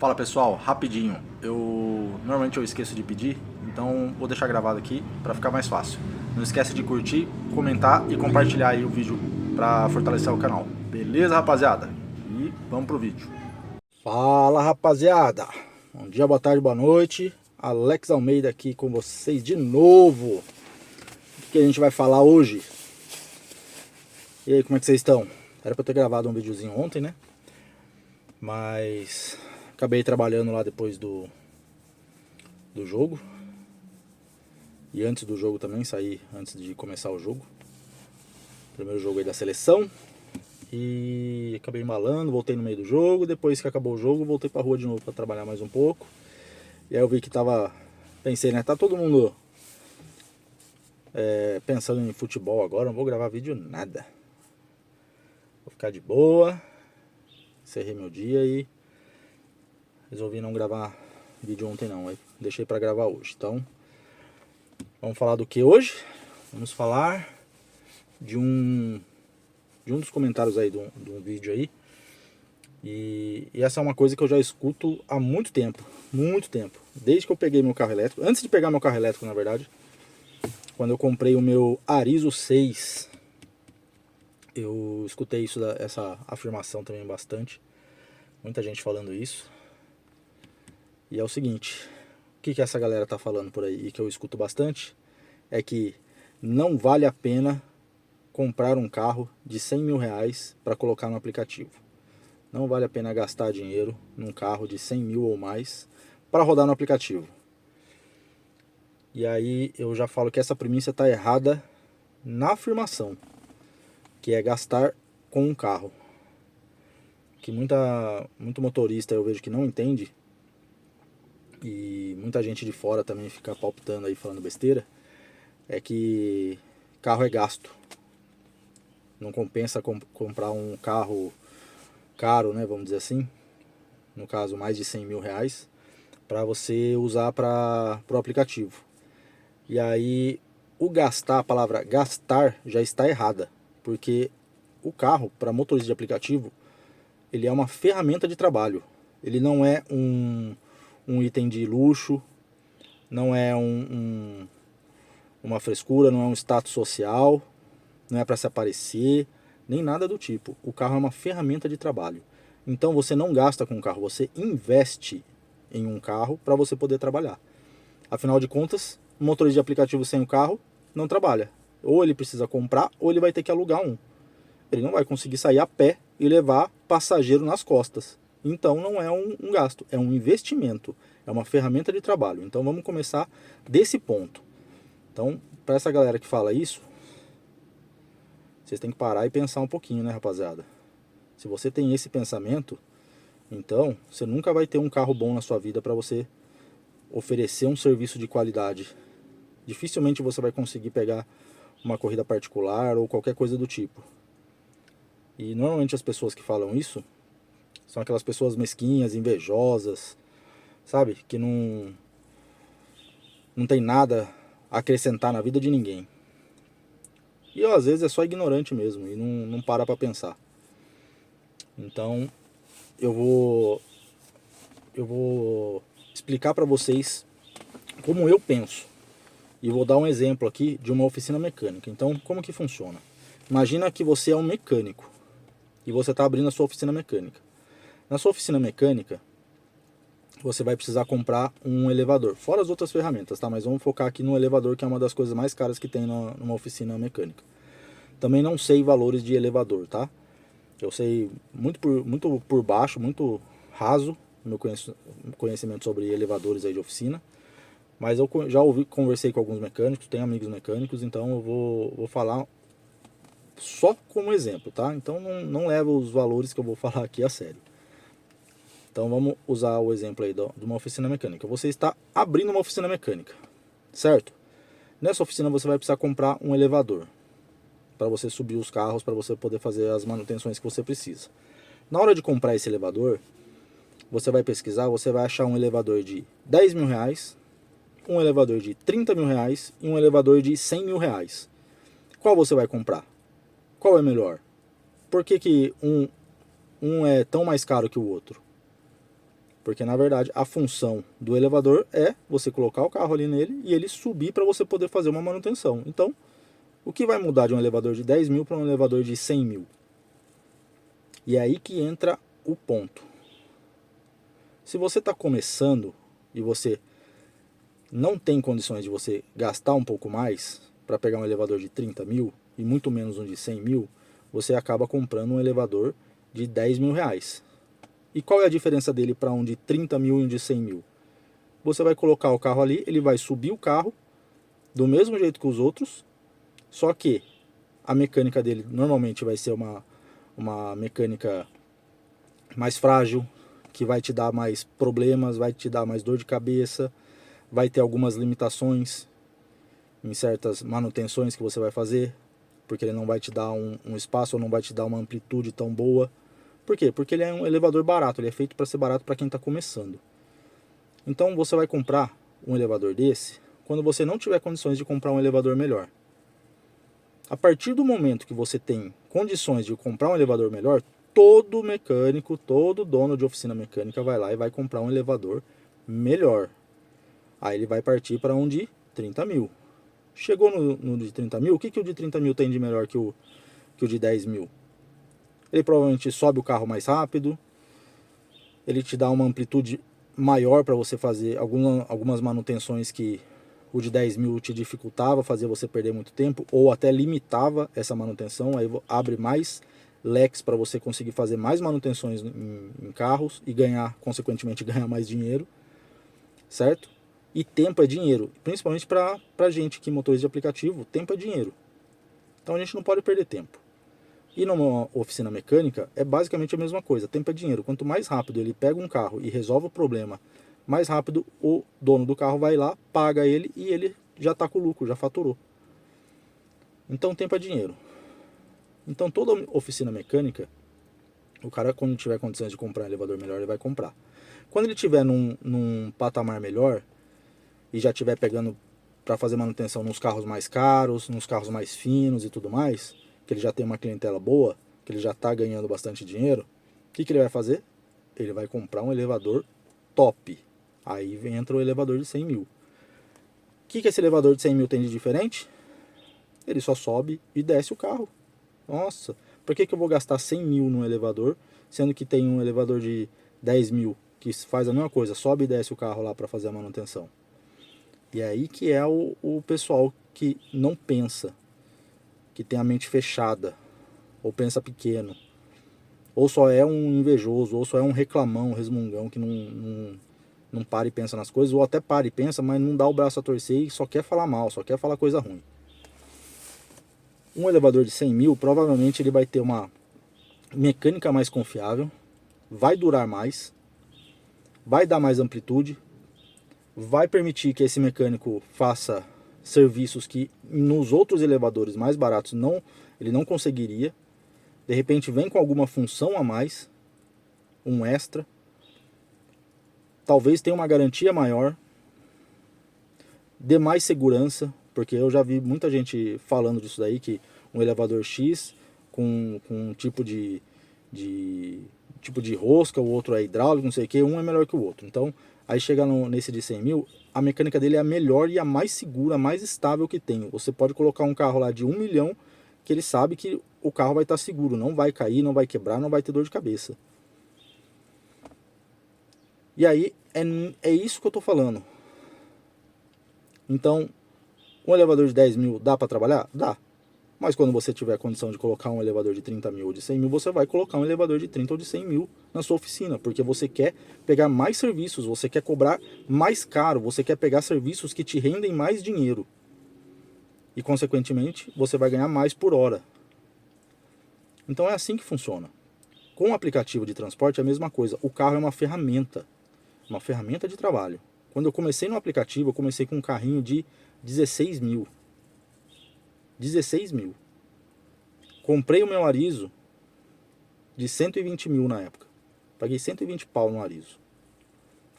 Fala pessoal, rapidinho, normalmente eu esqueço de pedir, então vou deixar gravado aqui para ficar mais fácil. Não esquece de curtir, comentar e compartilhar aí o vídeo para fortalecer o canal. Beleza, rapaziada? E vamos pro vídeo. Fala, rapaziada. Bom dia, boa tarde, boa noite. Alex Almeida aqui com vocês de novo. O que a gente vai falar hoje? E aí, como é que vocês estão? Era para eu ter gravado um videozinho ontem, né? Mas acabei trabalhando lá depois do jogo. E antes do jogo também, saí antes de começar o jogo. Primeiro jogo aí da seleção. E acabei embalando, voltei no meio do jogo. Depois que acabou o jogo, voltei pra rua de novo pra trabalhar mais um pouco. E aí eu vi que pensei, né, tá todo mundo pensando em futebol agora. Não vou gravar vídeo nada. Vou ficar de boa. Encerrei meu dia e resolvi não gravar vídeo ontem não. Aí deixei pra gravar hoje. Então, vamos falar do que hoje? Vamos falar de um dos comentários aí de um vídeo aí. E essa é uma coisa que eu já escuto há muito tempo. Muito tempo. Desde que eu peguei meu carro elétrico. Antes de pegar meu carro elétrico, na verdade. Quando eu comprei o meu Arizo 6. Eu escutei essa afirmação também bastante. Muita gente falando isso. E é o seguinte. O que essa galera tá falando por aí e que eu escuto bastante? É que não vale a pena comprar um carro de 100 mil reais para colocar no aplicativo. Não vale a pena gastar dinheiro num carro de 100 mil ou mais para rodar no aplicativo. E aí eu já falo que essa premissa está errada na afirmação, que é gastar com um carro. Que muito motorista eu vejo que não entende, e muita gente de fora também fica palpitando aí falando besteira, é que carro é gasto. Não compensa comprar um carro caro, né, vamos dizer assim, no caso mais de 100 mil reais, para você usar para o aplicativo. E aí a palavra gastar já está errada, porque o carro, para motorista de aplicativo, ele é uma ferramenta de trabalho. Ele não é um item de luxo, não é uma frescura, não é um status social, não é para se aparecer, nem nada do tipo. O carro é uma ferramenta de trabalho. Então você não gasta com o carro, você investe em um carro para você poder trabalhar. Afinal de contas, um motorista de aplicativo sem o carro não trabalha. Ou ele precisa comprar, ou ele vai ter que alugar um. Ele não vai conseguir sair a pé e levar passageiro nas costas. Então não é um gasto, é um investimento, é uma ferramenta de trabalho. Então vamos começar desse ponto. Então, para essa galera que fala isso, vocês têm que parar e pensar um pouquinho, né, rapaziada? Se você tem esse pensamento, então você nunca vai ter um carro bom na sua vida para você oferecer um serviço de qualidade. Dificilmente você vai conseguir pegar uma corrida particular ou qualquer coisa do tipo. E normalmente as pessoas que falam isso são aquelas pessoas mesquinhas, invejosas, sabe? Que não tem nada a acrescentar na vida de ninguém. E às vezes é só ignorante mesmo e não para pra pensar. Então eu vou explicar pra vocês como eu penso. E vou dar um exemplo aqui de uma oficina mecânica. Então, como que funciona? Imagina que você é um mecânico e você está abrindo a sua oficina mecânica. Na sua oficina mecânica, você vai precisar comprar um elevador, fora as outras ferramentas, tá? Mas vamos focar aqui no elevador, que é uma das coisas mais caras que tem numa oficina mecânica. Também não sei valores de elevador, tá? Eu sei muito por baixo, muito raso, meu conhecimento sobre elevadores aí de oficina. Mas eu já conversei com alguns mecânicos, tenho amigos mecânicos, então eu vou falar só como exemplo, tá? Então não leva os valores que eu vou falar aqui a sério. Então vamos usar o exemplo aí de uma oficina mecânica. Você está abrindo uma oficina mecânica, certo? Nessa oficina você vai precisar comprar um elevador para você subir os carros, para você poder fazer as manutenções que você precisa. Na hora de comprar esse elevador, você vai pesquisar, você vai achar um elevador de 10 mil reais, um elevador de 30 mil reais e um elevador de 100 mil reais. Qual você vai comprar? Qual é melhor? Por que um é tão mais caro que o outro? Porque na verdade a função do elevador é você colocar o carro ali nele e ele subir para você poder fazer uma manutenção. Então, o que vai mudar de um elevador de 10 mil para um elevador de 100 mil? E é aí que entra o ponto. Se você está começando e você não tem condições de você gastar um pouco mais para pegar um elevador de 30 mil e muito menos um de 100 mil, você acaba comprando um elevador de 10 mil reais. E qual é a diferença dele para um de 30 mil e um de 100 mil? Você vai colocar o carro ali, ele vai subir o carro do mesmo jeito que os outros, só que a mecânica dele normalmente vai ser uma mecânica mais frágil, que vai te dar mais problemas, vai te dar mais dor de cabeça, vai ter algumas limitações em certas manutenções que você vai fazer, porque ele não vai te dar um espaço ou não vai te dar uma amplitude tão boa. Por quê? Porque ele é um elevador barato, ele é feito para ser barato para quem está começando. Então você vai comprar um elevador desse quando você não tiver condições de comprar um elevador melhor. A partir do momento que você tem condições de comprar um elevador melhor, todo mecânico, todo dono de oficina mecânica vai lá e vai comprar um elevador melhor. Aí ele vai partir para um de 30 mil. Chegou no de 30 mil, o que o de 30 mil tem de melhor que o de 10 mil? Ele provavelmente sobe o carro mais rápido, ele te dá uma amplitude maior para você fazer algumas manutenções que o de 10 mil te dificultava, fazia você perder muito tempo, ou até limitava essa manutenção, aí abre mais leques para você conseguir fazer mais manutenções em carros e ganhar, consequentemente, ganhar mais dinheiro, certo? E tempo é dinheiro, principalmente para gente que motorista de aplicativo, tempo é dinheiro. Então a gente não pode perder tempo. E numa oficina mecânica é basicamente a mesma coisa, tempo é dinheiro. Quanto mais rápido ele pega um carro e resolve o problema, mais rápido o dono do carro vai lá, paga ele e ele já está com lucro, já faturou. Então tempo é dinheiro. Então toda oficina mecânica, o cara quando tiver condições de comprar um elevador melhor, ele vai comprar. Quando ele estiver num patamar melhor e já estiver pegando para fazer manutenção nos carros mais caros, nos carros mais finos e tudo mais, que ele já tem uma clientela boa, que ele já está ganhando bastante dinheiro, o que ele vai fazer? Ele vai comprar um elevador top. Aí entra o elevador de 100 mil. O que esse elevador de 100 mil tem de diferente? Ele só sobe e desce o carro. Nossa, por que eu vou gastar 100 mil num elevador, sendo que tem um elevador de 10 mil que faz a mesma coisa, sobe e desce o carro lá para fazer a manutenção? E é aí que é o pessoal que não pensa, que tem a mente fechada, ou pensa pequeno, ou só é um invejoso, ou só é um reclamão, um resmungão que não para e pensa nas coisas, ou até para e pensa, mas não dá o braço a torcer e só quer falar mal, só quer falar coisa ruim. Um elevador de 100 mil, provavelmente ele vai ter uma mecânica mais confiável, vai durar mais, vai dar mais amplitude, vai permitir que esse mecânico faça serviços que nos outros elevadores mais baratos ele não conseguiria. De repente vem com alguma função a mais, um extra, talvez tenha uma garantia maior, dê mais segurança, porque eu já vi muita gente falando disso daí, que um elevador X com um tipo de rosca, o outro é hidráulico, não sei o que, um é melhor que o outro. Então, aí chega nesse de 100 mil, a mecânica dele é a melhor e a mais segura, a mais estável que tem. Você pode colocar um carro lá de 1 milhão, que ele sabe que o carro vai estar seguro, não vai cair, não vai quebrar, não vai ter dor de cabeça. E aí, é isso que eu estou falando. Então, um elevador de 10 mil dá para trabalhar? Dá. Mas quando você tiver a condição de colocar um elevador de 30 mil ou de 100 mil, você vai colocar um elevador de 30 ou de 100 mil na sua oficina, porque você quer pegar mais serviços, você quer cobrar mais caro, você quer pegar serviços que te rendem mais dinheiro. E, consequentemente, você vai ganhar mais por hora. Então é assim que funciona. Com o aplicativo de transporte é a mesma coisa. O carro é uma ferramenta de trabalho. Quando eu comecei no aplicativo, eu comecei com um carrinho de 16 mil. 16 mil. Comprei o meu Arizo de 120 mil na época. Paguei 120 pau no Arizo.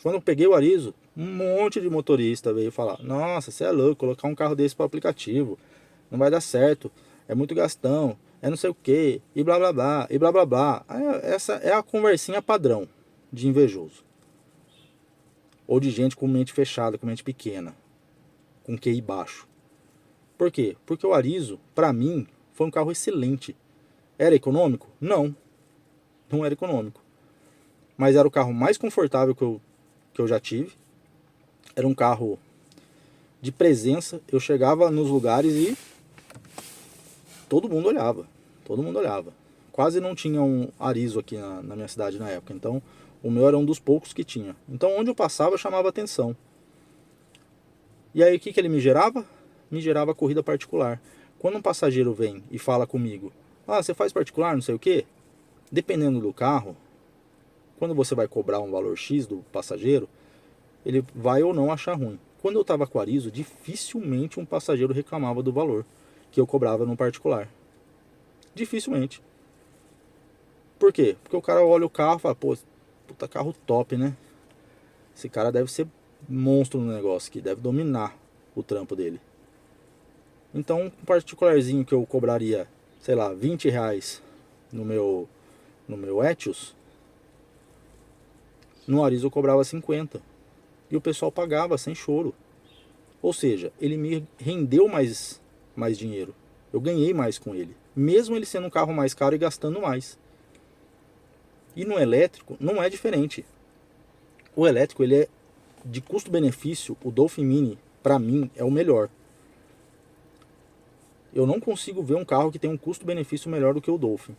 Quando eu peguei o Arizo, um monte de motorista veio falar: nossa, você é louco, colocar um carro desse para o aplicativo, não vai dar certo, é muito gastão, é não sei o que, e blá blá blá, e blá blá blá. Essa é a conversinha padrão de invejoso. ou de gente com mente fechada, com mente pequena, com QI baixo. Por quê? Porque o Arizo, para mim, foi um carro excelente. Era econômico? Não, não era econômico. Mas era o carro mais confortável que eu já tive. Era um carro de presença. Eu chegava nos lugares e todo mundo olhava. Todo mundo olhava. Quase não tinha um Arizo aqui na minha cidade na época. Então, o meu era um dos poucos que tinha. Então, onde eu passava, chamava atenção. E aí, o que ele me gerava? Me gerava corrida particular. Quando um passageiro vem e fala comigo, ah, você faz particular, não sei o quê? Dependendo do carro, quando você vai cobrar um valor X do passageiro, ele vai ou não achar ruim. Quando eu estava com o Arizo, dificilmente um passageiro reclamava do valor que eu cobrava no particular. Dificilmente. Por quê? Porque o cara olha o carro e fala, pô, puta carro top, né? Esse cara deve ser monstro no negócio aqui, deve dominar o trampo dele. Então, um particularzinho que eu cobraria, sei lá, R$ 20 no meu Etios, no Arizo eu cobrava 50. E o pessoal pagava sem choro. Ou seja, ele me rendeu mais dinheiro. Eu ganhei mais com ele. Mesmo ele sendo um carro mais caro e gastando mais. E no elétrico não é diferente. O elétrico, ele é de custo-benefício, o Dolphin Mini, para mim, é o melhor. Eu não consigo ver um carro que tem um custo-benefício melhor do que o Dolphin.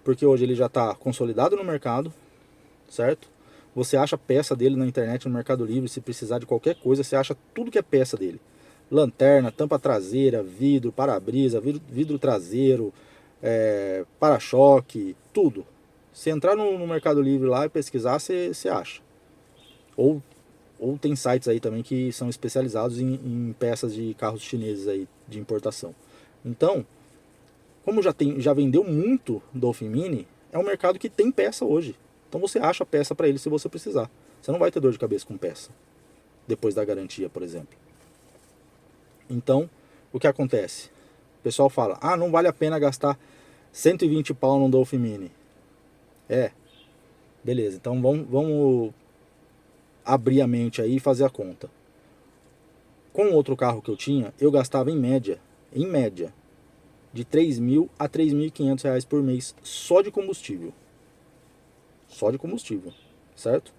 Porque hoje ele já está consolidado no mercado, certo? Você acha peça dele na internet, no Mercado Livre, se precisar de qualquer coisa, você acha tudo que é peça dele. Lanterna, tampa traseira, vidro, para-brisa, vidro traseiro, para-choque, tudo. Se entrar no Mercado Livre lá e pesquisar, você acha. Ou tem sites aí também que são especializados em peças de carros chineses aí, de importação. Então, como já vendeu muito Dolphin Mini, é um mercado que tem peça hoje. Então você acha peça para ele se você precisar. Você não vai ter dor de cabeça com peça, depois da garantia, por exemplo. Então, o que acontece? O pessoal fala, ah, não vale a pena gastar 120 pau num Dolphin Mini. Beleza, então vamos abrir a mente aí e fazer a conta. Com outro carro que eu tinha, eu gastava em média, de 3.000 a 3.500 reais por mês só de combustível. Só de combustível, certo?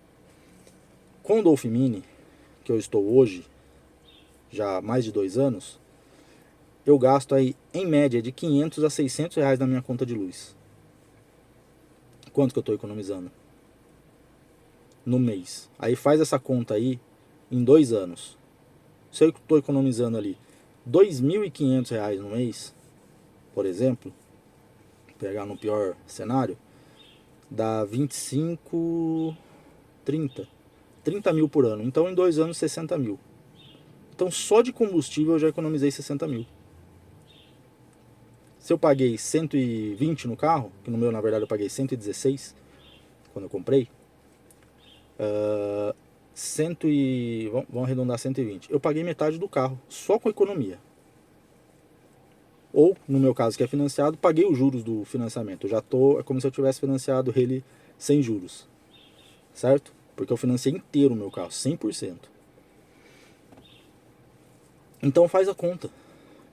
Com o Dolphin Mini, que eu estou hoje, já há mais de 2 anos, eu gasto aí, em média, de 500 a 600 reais na minha conta de luz. Quanto que eu estou economizando? No mês. Aí faz essa conta aí em 2 anos. Se eu estou economizando ali R$ 2.500 no mês, por exemplo, pegar no pior cenário, dá 25, 30 mil por ano. Então em 2 anos 60 mil. Então só de combustível eu já economizei 60 mil. Se eu paguei 120 no carro, que no meu na verdade eu paguei 116 quando eu comprei, vamos arredondar 120. Eu paguei metade do carro, só com economia. Ou, no meu caso que é financiado, paguei os juros do financiamento. É como se eu tivesse financiado ele sem juros. Certo? Porque eu financei inteiro o meu carro, 100%. Então faz a conta.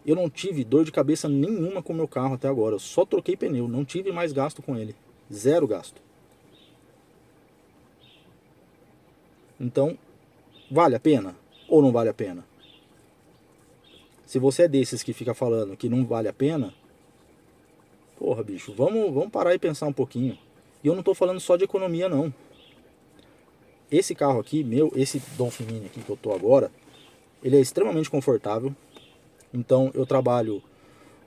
Eu não tive dor de cabeça nenhuma com o meu carro até agora. Eu só troquei pneu, não tive mais gasto com ele. Zero gasto. Então, vale a pena ou não vale a pena? Se você é desses que fica falando que não vale a pena, porra, bicho, vamos parar e pensar um pouquinho. E eu não tô falando só de economia, não. Esse carro aqui, esse Dolphin Mini aqui que eu tô agora, ele é extremamente confortável. Então eu trabalho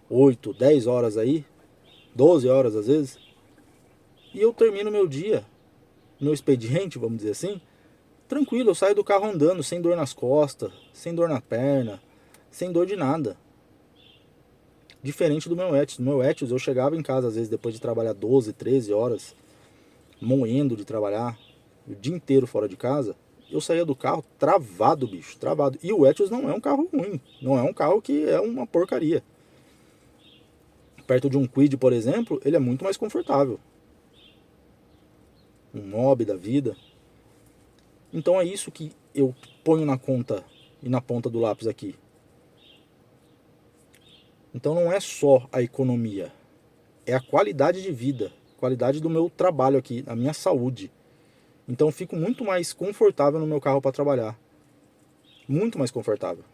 8, 10 horas aí, 12 horas às vezes, e eu termino meu dia, meu expediente, vamos dizer assim, tranquilo. Eu saio do carro andando, sem dor nas costas, sem dor na perna, sem dor de nada. Diferente do meu Etios. No meu Etios eu chegava em casa às vezes depois de trabalhar 12, 13 horas, moendo de trabalhar o dia inteiro fora de casa. Eu saía do carro travado, bicho, travado. E o Etios não é um carro ruim, não é um carro que é uma porcaria. Perto de um Kwid, por exemplo, ele é muito mais confortável. Um Mob da vida. Então é isso que eu ponho na conta e na ponta do lápis aqui. Então não é só a economia, é a qualidade de vida, qualidade do meu trabalho aqui, a minha saúde. Então eu fico muito mais confortável no meu carro para trabalhar. Muito mais confortável.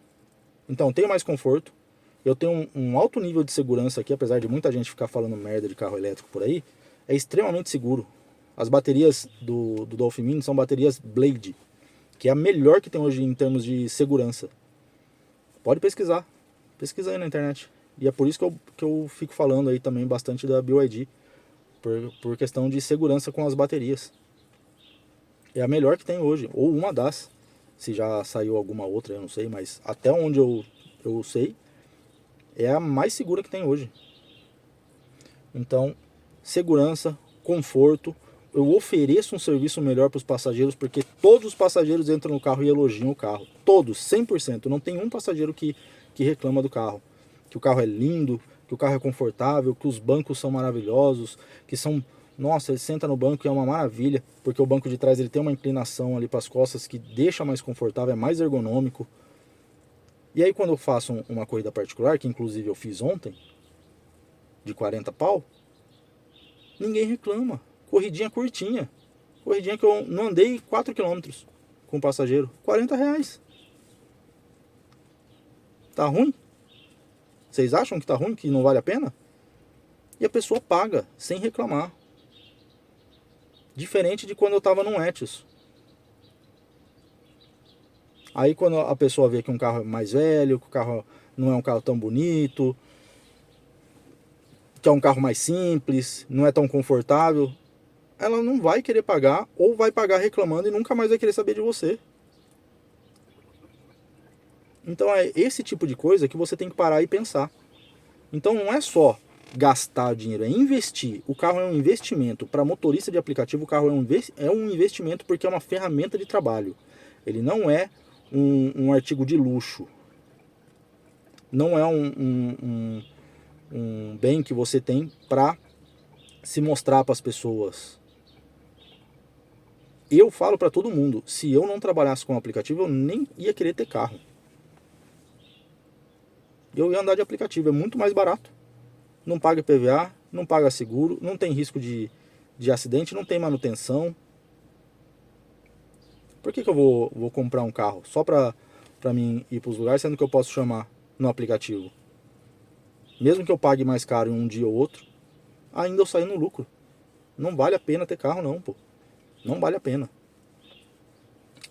Então eu tenho mais conforto, eu tenho um alto nível de segurança aqui, apesar de muita gente ficar falando merda de carro elétrico por aí, é extremamente seguro. As baterias do Dolphin Mini são baterias Blade, que é a melhor que tem hoje em termos de segurança. Pode pesquisar, pesquisa aí na internet. E é por isso que eu fico falando aí também bastante da BYD, por questão de segurança com as baterias. É a melhor que tem hoje, ou uma das. Se já saiu alguma outra, eu não sei, mas até onde eu sei, é a mais segura que tem hoje. Então, segurança, conforto, eu ofereço um serviço melhor para os passageiros, porque todos os passageiros entram no carro e elogiam o carro. Todos, 100%. Não tem um passageiro que reclama do carro. Que o carro é lindo, que o carro é confortável, que os bancos são maravilhosos, que são... Nossa, ele senta no banco e é uma maravilha, porque o banco de trás ele tem uma inclinação ali para as costas que deixa mais confortável, é mais ergonômico. E aí quando eu faço uma corrida particular, que inclusive eu fiz ontem, de 40 pau, ninguém reclama. Corridinha curtinha. Corridinha que eu não andei 4 km com o passageiro. R$40. Tá ruim? Vocês acham que tá ruim, que não vale a pena? E a pessoa paga, sem reclamar. Diferente de quando eu tava num Etios. Aí quando a pessoa vê que um carro é mais velho, que o carro não é um carro tão bonito, que é um carro mais simples, não é tão confortável, ela não vai querer pagar, ou vai pagar reclamando e nunca mais vai querer saber de você. Então é esse tipo de coisa que você tem que parar e pensar. Então não é só gastar dinheiro, é investir. O carro é um investimento. Para motorista de aplicativo, o carro é um investimento porque é uma ferramenta de trabalho. Ele não é um artigo de luxo. Não é um bem que você tem para se mostrar para as pessoas. Eu falo para todo mundo, se eu não trabalhasse com o aplicativo, eu nem ia querer ter carro. Eu ia andar de aplicativo, é muito mais barato. Não paga IPVA, não paga seguro, não tem risco de acidente, não tem manutenção. Por que eu vou comprar um carro só para mim ir para os lugares, sendo que eu posso chamar no aplicativo? Mesmo que eu pague mais caro em um dia ou outro, ainda eu saio no lucro. Não vale a pena ter carro não, pô. Não vale a pena.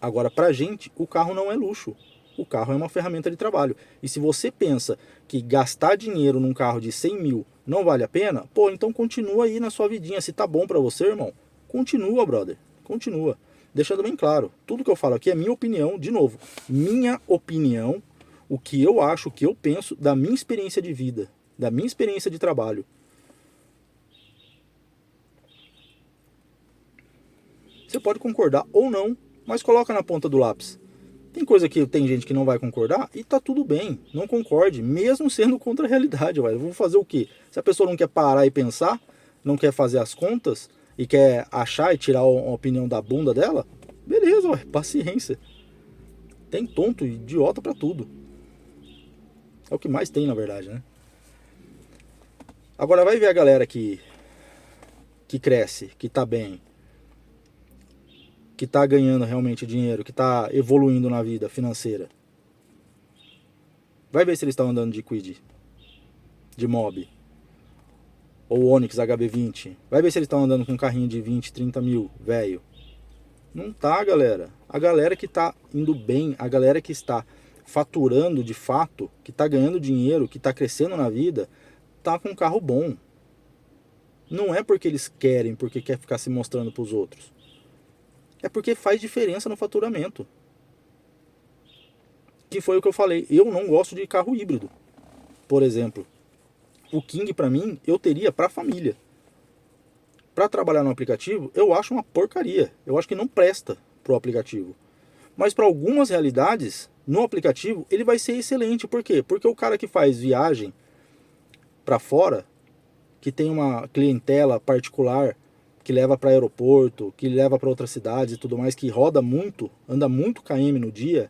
Agora, pra gente, o carro não é luxo. O carro é uma ferramenta de trabalho. E se você pensa que gastar dinheiro num carro de 100 mil não vale a pena, pô, então continua aí na sua vidinha. Se tá bom pra você, irmão, continua, brother. Continua. Deixando bem claro, tudo que eu falo aqui é minha opinião, de novo. Minha opinião, o que eu acho, o que eu penso da minha experiência de vida, da minha experiência de trabalho. Você pode concordar ou não, mas coloca na ponta do lápis. Tem coisa que tem gente que não vai concordar e tá tudo bem, não concorde, mesmo sendo contra a realidade, velho. Eu vou fazer o quê? Se a pessoa não quer parar e pensar, não quer fazer as contas e quer achar e tirar a opinião da bunda dela, beleza, ué, paciência. Tem tonto e idiota pra tudo. É o que mais tem, na verdade, né? Agora vai ver a galera que cresce, que tá bem, que está ganhando realmente dinheiro, que está evoluindo na vida financeira. Vai ver se eles estão andando de Kwid, de Mob, ou Onix HB20. Vai ver se eles estão andando com um carrinho de 20, 30 mil, velho. Não tá, galera. A galera que está indo bem, a galera que está faturando de fato, que está ganhando dinheiro, que está crescendo na vida, tá com um carro bom. Não é porque eles querem, porque quer ficar se mostrando para os outros. É porque faz diferença no faturamento. Que foi o que eu falei. Eu não gosto de carro híbrido. Por exemplo, o King pra mim, eu teria pra família. Pra trabalhar no aplicativo, eu acho uma porcaria. Eu acho que não presta pro aplicativo. Mas para algumas realidades, no aplicativo, ele vai ser excelente. Por quê? Porque o cara que faz viagem pra fora, que tem uma clientela particular, que leva para aeroporto, que leva para outras cidades e tudo mais, que roda muito, anda muito km no dia,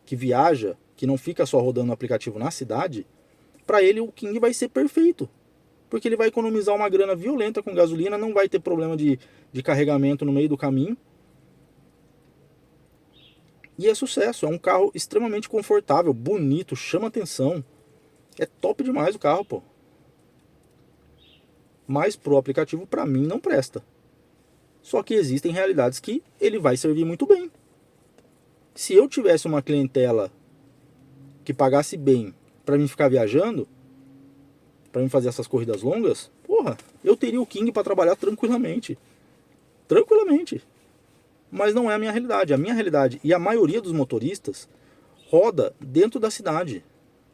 que viaja, que não fica só rodando o aplicativo na cidade, para ele o King vai ser perfeito. Porque ele vai economizar uma grana violenta com gasolina, não vai ter problema de carregamento no meio do caminho. E é sucesso, é um carro extremamente confortável, bonito, chama atenção. É top demais o carro, pô. Mas pro aplicativo, pra mim, não presta. Só que existem realidades que ele vai servir muito bem. Se eu tivesse uma clientela que pagasse bem pra mim ficar viajando, pra mim fazer essas corridas longas, porra, eu teria o King pra trabalhar tranquilamente. Tranquilamente. Mas não é a minha realidade. A minha realidade e a maioria dos motoristas roda dentro da cidade.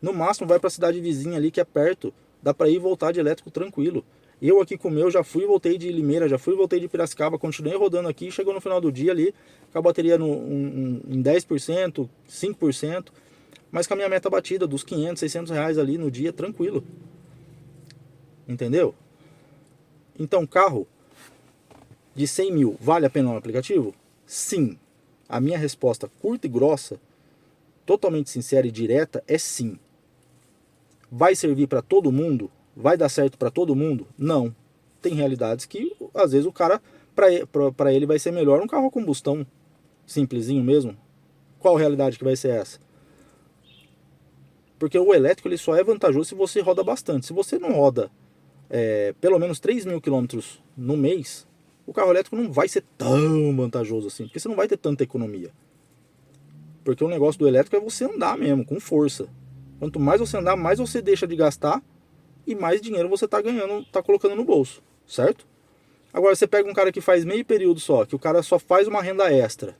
No máximo vai pra cidade vizinha ali que é perto. Dá pra ir e voltar de elétrico tranquilo. Eu aqui com o meu já fui e voltei de Limeira, já fui e voltei de Piracicaba, continuei rodando aqui, chegou no final do dia ali, com a bateria em 10%, 5%, mas com a minha meta batida dos 500, 600 reais ali no dia, tranquilo. Entendeu? Então, carro de 100 mil, vale a pena no aplicativo? Sim. A minha resposta curta e grossa, totalmente sincera e direta, é sim. Vai servir para todo mundo? Vai dar certo para todo mundo? Não. Tem realidades que, às vezes, o cara, para ele vai ser melhor um carro a combustão simplesinho mesmo. Qual realidade que vai ser essa? Porque o elétrico ele só é vantajoso se você roda bastante. Se você não roda pelo menos 3 mil quilômetros no mês, o carro elétrico não vai ser tão vantajoso assim, porque você não vai ter tanta economia. Porque o negócio do elétrico é você andar mesmo, com força. Quanto mais você andar, mais você deixa de gastar e mais dinheiro você está ganhando, está colocando no bolso, certo? Agora você pega um cara que faz meio período só, que o cara só faz uma renda extra.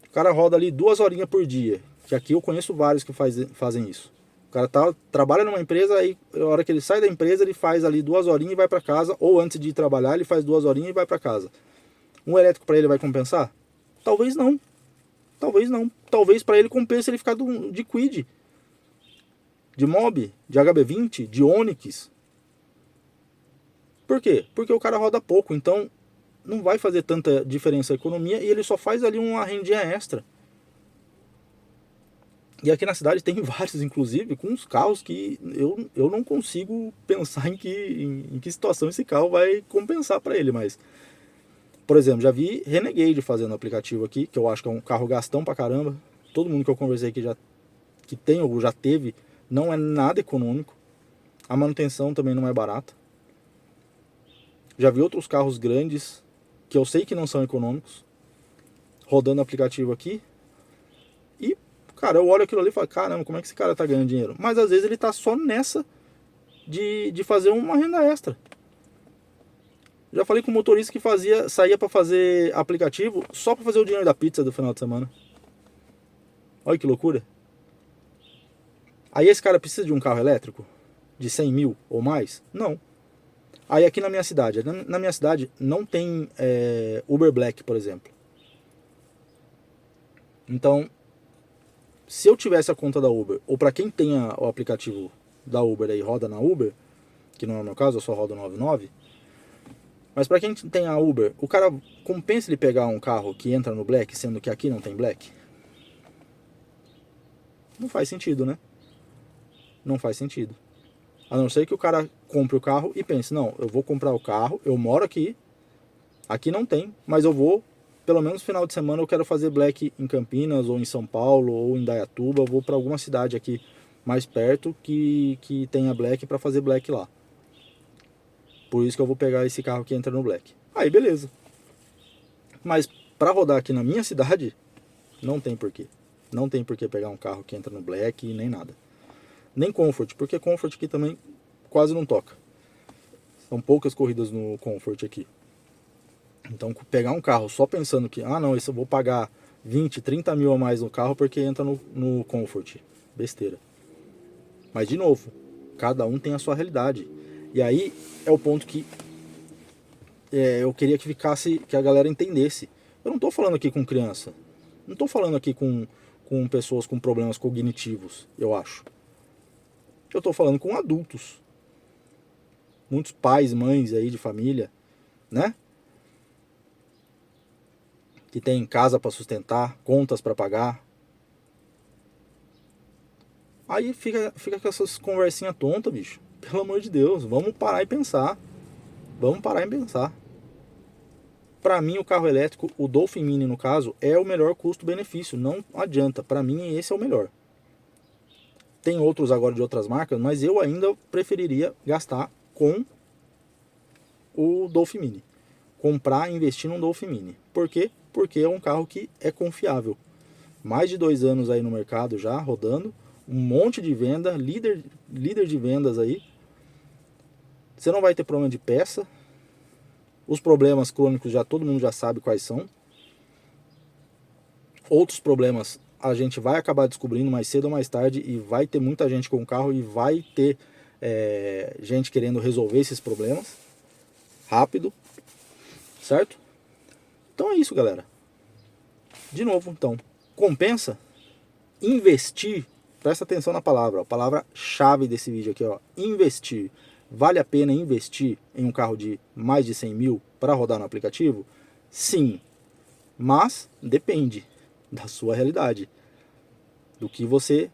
O cara roda ali 2 horinhas por dia, que aqui eu conheço vários que fazem isso. O cara trabalha numa empresa, aí a hora que ele sai da empresa, ele faz ali 2 horinhas e vai para casa, ou antes de ir trabalhar, ele faz 2 horinhas e vai para casa. Um elétrico para ele vai compensar? Talvez não. Talvez não. Talvez para ele compense ele ficar de Kwid, de Mob, de HB20, de Onix. Por quê? Porque o cara roda pouco, então não vai fazer tanta diferença a economia e ele só faz ali uma rendinha extra. E aqui na cidade tem vários, inclusive, com uns carros que eu não consigo pensar em que situação esse carro vai compensar para ele, mas... Por exemplo, já vi Renegade fazendo aplicativo aqui, que eu acho que é um carro gastão pra caramba. Todo mundo que eu conversei aqui que tem ou já teve, não é nada econômico. A manutenção também não é barata. Já vi outros carros grandes, que eu sei que não são econômicos, rodando aplicativo aqui. E, cara, eu olho aquilo ali e falo, caramba, como é que esse cara tá ganhando dinheiro? Mas às vezes ele tá só nessa de fazer uma renda extra. Já falei com um motorista que saía para fazer aplicativo só para fazer o dinheiro da pizza do final de semana. Olha que loucura. Aí esse cara precisa de um carro elétrico? De 100 mil ou mais? Não. Aí aqui na minha cidade. Na minha cidade não tem Uber Black, por exemplo. Então, se eu tivesse a conta da Uber, ou para quem tem o aplicativo da Uber aí, roda na Uber, que não é o meu caso, eu só rodo 99. Mas para quem tem a Uber, o cara compensa ele pegar um carro que entra no Black, sendo que aqui não tem Black? Não faz sentido, né? Não faz sentido. A não ser que o cara compre o carro e pense, não, eu vou comprar o carro, eu moro aqui não tem, mas eu vou, pelo menos no final de semana eu quero fazer Black em Campinas, ou em São Paulo, ou em Dayatuba, eu vou para alguma cidade aqui mais perto que tenha Black para fazer Black lá. Por isso que eu vou pegar esse carro que entra no Black. Aí beleza. Mas para rodar aqui na minha cidade, não tem porquê. Não tem porquê pegar um carro que entra no Black nem nada. Nem Comfort, porque Comfort aqui também quase não toca. São poucas corridas no Comfort aqui. Então pegar um carro só pensando que, não, isso eu vou pagar 20, 30 mil a mais no carro porque entra no Comfort. Besteira. Mas de novo, cada um tem a sua realidade. E aí é o ponto que eu queria que a galera entendesse. Eu não estou falando aqui com criança. Não estou falando aqui com pessoas com problemas cognitivos, eu acho. Eu estou falando com adultos. Muitos pais, mães aí de família, né? que tem casa para sustentar, contas para pagar. Aí fica com essas conversinhas tontas, bicho. Pelo amor de Deus, vamos parar e pensar. Vamos parar e pensar. Para mim, o carro elétrico, o Dolphin Mini no caso, é o melhor custo-benefício. Não adianta. Para mim, esse é o melhor. Tem outros agora de outras marcas, mas eu ainda preferiria gastar com o Dolphin Mini. Comprar e investir num Dolphin Mini. Por quê? Porque é um carro que é confiável. Mais de 2 anos aí no mercado já, rodando. Um monte de venda, líder de vendas aí. Você não vai ter problema de peça. Os problemas crônicos já todo mundo já sabe quais são. Outros problemas a gente vai acabar descobrindo mais cedo ou mais tarde, e vai ter muita gente com o carro e vai ter gente querendo resolver esses problemas rápido, certo? Então é isso, galera. De novo, então, compensa investir. Presta atenção na palavra, a palavra-chave desse vídeo aqui, ó, investir. Vale a pena investir em um carro de mais de 100 mil para rodar no aplicativo? Sim, mas depende da sua realidade,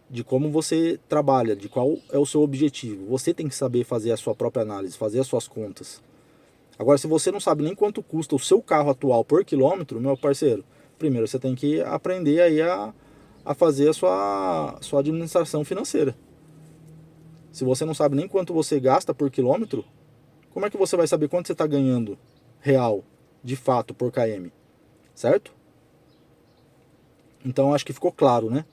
de como você trabalha, de qual é o seu objetivo. Você tem que saber fazer a sua própria análise, fazer as suas contas. Agora, se você não sabe nem quanto custa o seu carro atual por quilômetro, meu parceiro, primeiro você tem que aprender aí a fazer a sua administração financeira. Se você não sabe nem quanto você gasta por quilômetro, como é que você vai saber quanto você está ganhando real, de fato, por km? Certo? Então acho que ficou claro, né?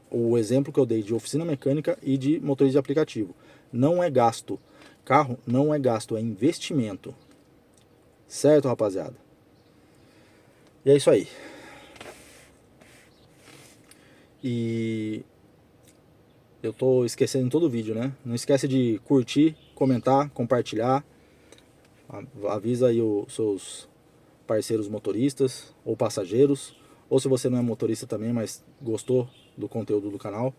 O exemplo que eu dei de oficina mecânica e de motorista de aplicativo. Não é gasto. Carro não é gasto, é investimento. Certo, rapaziada? E é isso aí. E eu tô esquecendo em todo o vídeo, né? Não esquece de curtir, comentar, compartilhar. Avisa aí os seus parceiros motoristas ou passageiros. Ou se você não é motorista também, mas gostou do conteúdo do canal,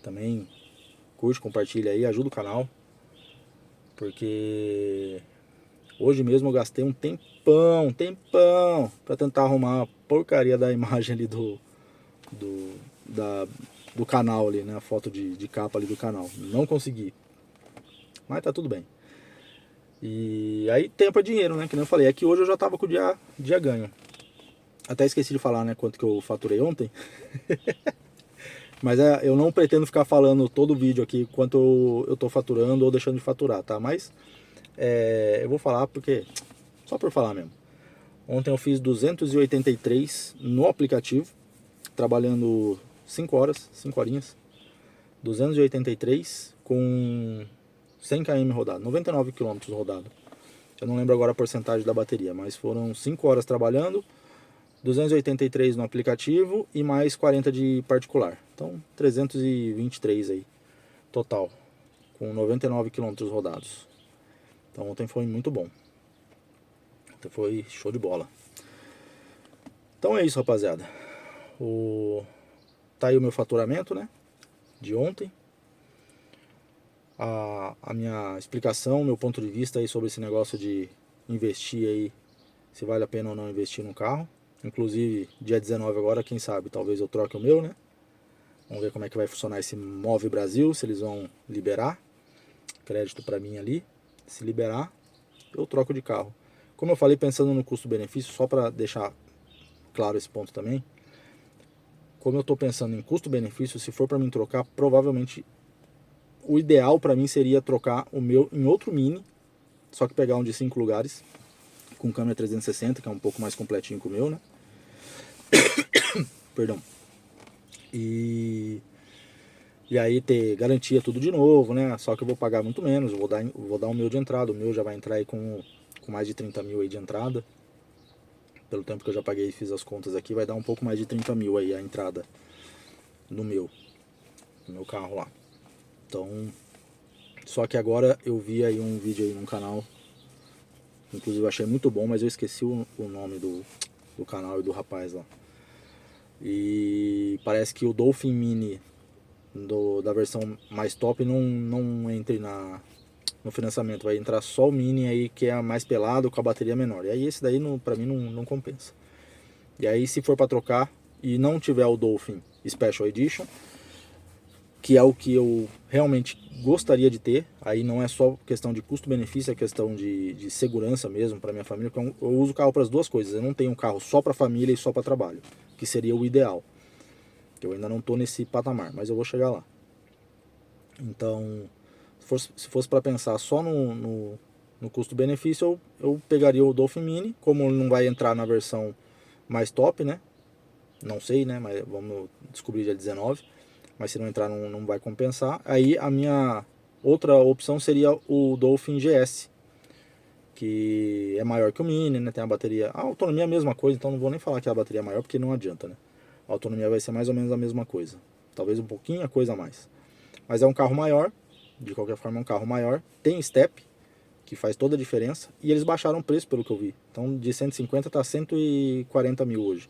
também curte, compartilha aí, ajuda o canal. Porque hoje mesmo eu gastei um tempão para tentar arrumar a porcaria da imagem ali do canal ali, né? A foto de capa ali do canal. Não consegui. Mas tá tudo bem. E aí tempo é dinheiro, né? Que nem eu falei. É que hoje eu já tava com o dia ganho. Até esqueci de falar, né? Quanto que eu faturei ontem. Mas eu não pretendo ficar falando todo o vídeo aqui quanto eu tô faturando ou deixando de faturar, tá? Mas eu vou falar porque... Só por falar mesmo. Ontem eu fiz 283 no aplicativo, trabalhando 5 horas, 5 horinhas. 283 com 100 km rodado, 99 km rodado. Eu não lembro agora a porcentagem da bateria, mas foram 5 horas trabalhando, 283 no aplicativo e mais 40 de particular. Então 323 aí, total, com 99 km rodados. Então ontem foi muito bom. Ontem foi show de bola. Então é isso, rapaziada. Tá aí o meu faturamento, né? De ontem. A minha explicação, meu ponto de vista aí sobre esse negócio de investir aí, se vale a pena ou não investir no carro. Inclusive, dia 19 agora, quem sabe, talvez eu troque o meu, né? Vamos ver como é que vai funcionar esse Move Brasil, se eles vão liberar crédito para mim ali. Se liberar, eu troco de carro. Como eu falei, pensando no custo-benefício, só para deixar claro esse ponto também. Como eu estou pensando em custo-benefício, se for para mim trocar, provavelmente o ideal para mim seria trocar o meu em outro Mini, só que pegar um de 5 lugares, com câmera 360, que é um pouco mais completinho que o meu, né? Perdão. E aí ter garantia tudo de novo, né? Só que eu vou pagar muito menos, eu vou dar o meu de entrada. O meu já vai entrar aí com mais de 30 mil aí de entrada. Pelo tempo que eu já paguei e fiz as contas aqui, vai dar um pouco mais de 30 mil aí a entrada no meu carro lá. Então, só que agora eu vi aí um vídeo aí num canal, inclusive eu achei muito bom, mas eu esqueci o nome do canal e do rapaz lá. E parece que o Dolphin Mini da versão mais top não entre no financiamento. Vai entrar só o Mini aí, que é mais pelado, com a bateria menor. E aí esse daí pra mim não compensa. E aí se for para trocar e não tiver o Dolphin Special Edition, que é o que eu realmente gostaria de ter, aí não é só questão de custo-benefício, é questão de segurança mesmo para minha família, porque eu uso o carro para as duas coisas, eu não tenho um carro só para família e só para trabalho, que seria o ideal, que eu ainda não estou nesse patamar, mas eu vou chegar lá. Então, se fosse para pensar só no custo-benefício, eu pegaria o Dolphin Mini, como ele não vai entrar na versão mais top, né? Não sei, né? Mas vamos descobrir dia 19. Mas se não entrar, não vai compensar. Aí a minha outra opção seria o Dolphin GS, que é maior que o Mini, né? Tem a bateria. A autonomia é a mesma coisa, então não vou nem falar que a bateria é maior, porque não adianta, né? A autonomia vai ser mais ou menos a mesma coisa. Talvez um pouquinho a coisa a mais. Mas é um carro maior, de qualquer forma é um carro maior. Tem step, que faz toda a diferença. E eles baixaram o preço, pelo que eu vi. Então de 150 está 140 mil hoje.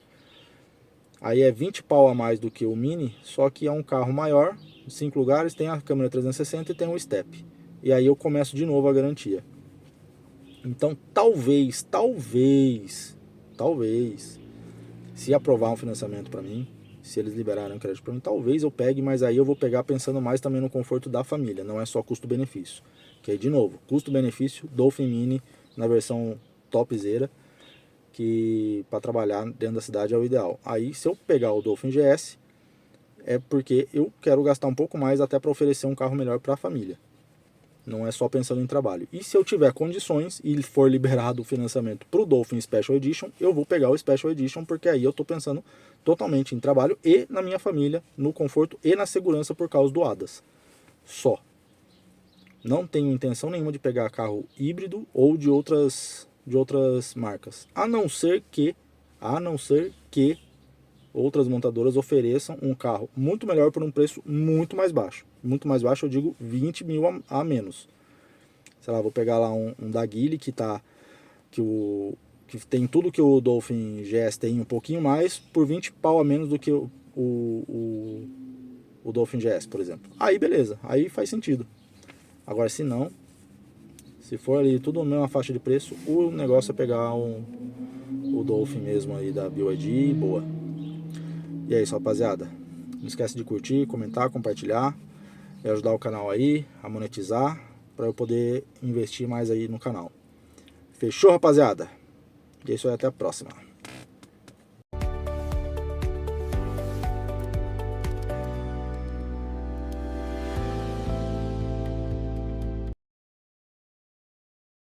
Aí é 20 pau a mais do que o Mini, só que é um carro maior, 5 lugares, tem a câmera 360 e tem um step. E aí eu começo de novo a garantia. Então talvez, se aprovar um financiamento para mim, se eles liberarem um crédito para mim, talvez eu pegue, mas aí eu vou pegar pensando mais também no conforto da família, não é só custo-benefício. Que aí de novo, custo-benefício, Dolphin Mini na versão topzera, que para trabalhar dentro da cidade é o ideal. Aí se eu pegar o Dolphin GS, é porque eu quero gastar um pouco mais até para oferecer um carro melhor para a família. Não é só pensando em trabalho. E se eu tiver condições e for liberado o financiamento para o Dolphin Special Edition, eu vou pegar o Special Edition, porque aí eu estou pensando totalmente em trabalho e na minha família, no conforto e na segurança por causa do ADAS. Só. Não tenho intenção nenhuma de pegar carro híbrido ou de outras marcas. A não ser que outras montadoras ofereçam um carro muito melhor por um preço muito mais baixo. Muito mais baixo, eu digo 20 mil a menos. Sei lá, vou pegar lá um da Geely que tem tudo que o Dolphin GS tem, um pouquinho mais, por 20 pau a menos do que o Dolphin GS, por exemplo. Aí beleza, aí faz sentido. Agora se não, se for ali tudo na mesma faixa de preço, o negócio é pegar o Dolphin mesmo aí da BYD, boa. E é isso, rapaziada. Não esquece de curtir, comentar, compartilhar e ajudar o canal aí a monetizar para eu poder investir mais aí no canal. Fechou, rapaziada? E é isso aí, até a próxima.